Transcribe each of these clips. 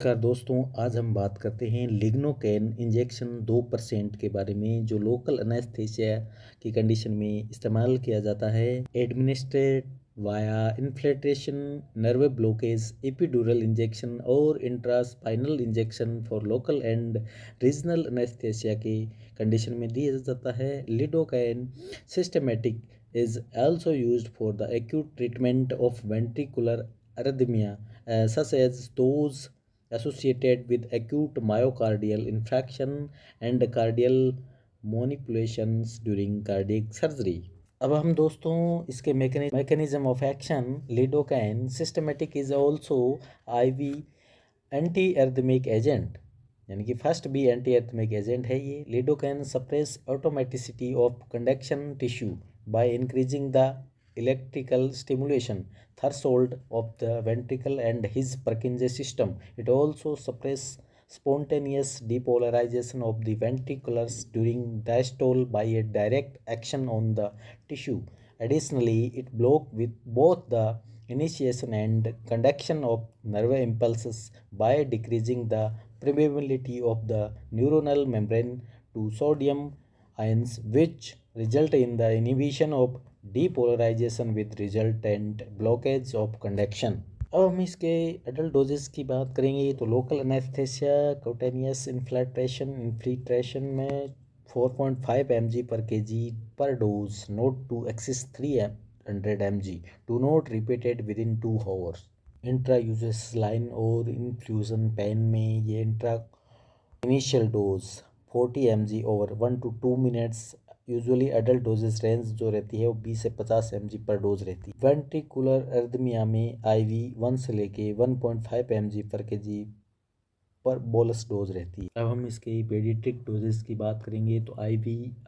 नमस्कार दोस्तों, आज हम बात करते हैं लिग्नोकेन इंजेक्शन 2% के बारे में, जो लोकल एनेस्थीसिया की कंडीशन में इस्तेमाल किया जाता है। Administrate via infiltration, nerve blockage, epidural injection और intraspinal injection for local and regional anaesthesia की कंडीशन में दिया जाता है। Lidocaine systematic is also used for the acute treatment of ventricular arrhythmia, such as those associated with acute myocardial infarction and cardiac manipulations during cardiac surgery। अब हम दोस्तों इसके mechanism of action. Lidocaine systematic is also IV anti arrhythmic agent, यानी कि first भी anti arrhythmic agent है ये। Lidocaine suppress automaticity of conduction tissue by increasing the electrical stimulation threshold of the ventricle and his Purkinje system. It also suppresses spontaneous depolarization of the ventriculars during diastole by a direct action on the tissue. Additionally, it blocks with both the initiation and conduction of nerve impulses by decreasing the permeability of the neuronal membrane to sodium ions, which result in the inhibition of depolarization with resultant blockage of conduction। अब हम इसके adult doses की बात करेंगे तो local anaesthesia cutaneous infiltration में 4.5 mg per kg per dose, not to exceed 300 mg, do not repeated within 2 hours। Intra uses line और infusion pen में ये intra initial dose 40 mg over 1 to 2 minutes. Usually adult doses range जो रहती है वो 20 से 50 mg पर dose रहती है। वेंट्रिकुलर एरिथमिया में IV 1 से लेके 1.5 mg पर kg पर बोलस डोज रहती है। अब हम इसके पेडियाट्रिक डोजेस की बात करेंगे तो IV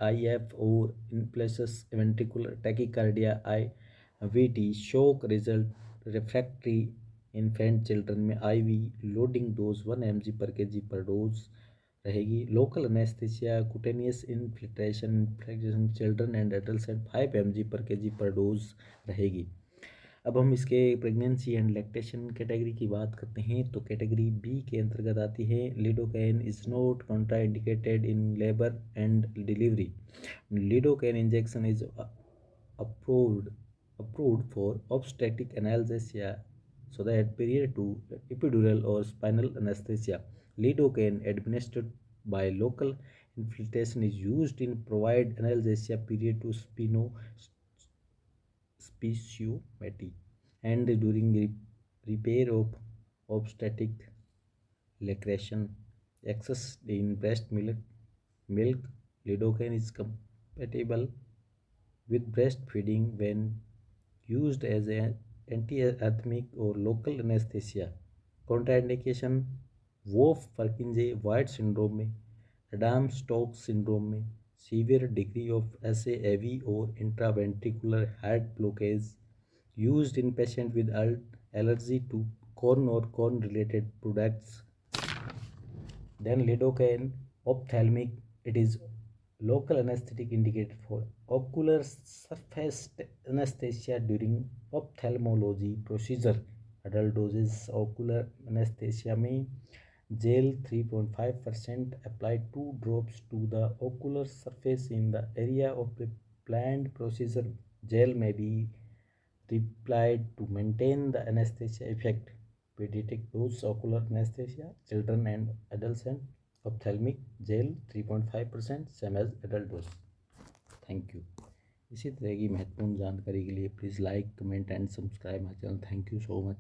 IF और इनप्लेसस ventricular tachycardia IVT shock result refractory infant children में IV लोडिंग डोज 1 mg पर kg पर डोज रहेगी। Local anaesthesia cutaneous infiltration children and adults at 5 mg पर kg पर डोज रहेगी। अब हम इसके प्रेगनेंसी एंड लैक्टेशन कैटेगरी की बात करते हैं तो कैटेगरी बी के अंतर्गत आती है। Lidocaine is not contraindicated in labour and delivery. Lidocaine injection is approved for obstetric analgesia, so that period to epidural or spinal anesthesia. Lidocaine administered by local infiltration is used in provide analgesia period to speciometry and during repair of obstetric lacration. Excess in breast milk. Lidocaine is compatible with breastfeeding when used as an antiarrhythmic or local anesthesia। Contraindication Wolff Parkinson White syndrome में, Adams Stokes syndrome में, severe degree of SAAV और intraventricular heart blockage, used in patient with allergy to corn or corn related products। Then lidocaine ophthalmic, it is local anesthetic indicated for ocular surface anesthesia during ophthalmology procedure। adult doses ocular anesthesia में gel 3.5% applied 2 drops to the ocular surface in the area of the planned procedure। Gel may be applied to maintain the anesthesia effect। pediatric dose ocular anesthesia children and adults and ophthalmic gel 3.5% same as adult dose। Thank you. इसी तरह की महत्वपूर्ण जानकारी के लिए please like comment and subscribe my channel. Thank you so much.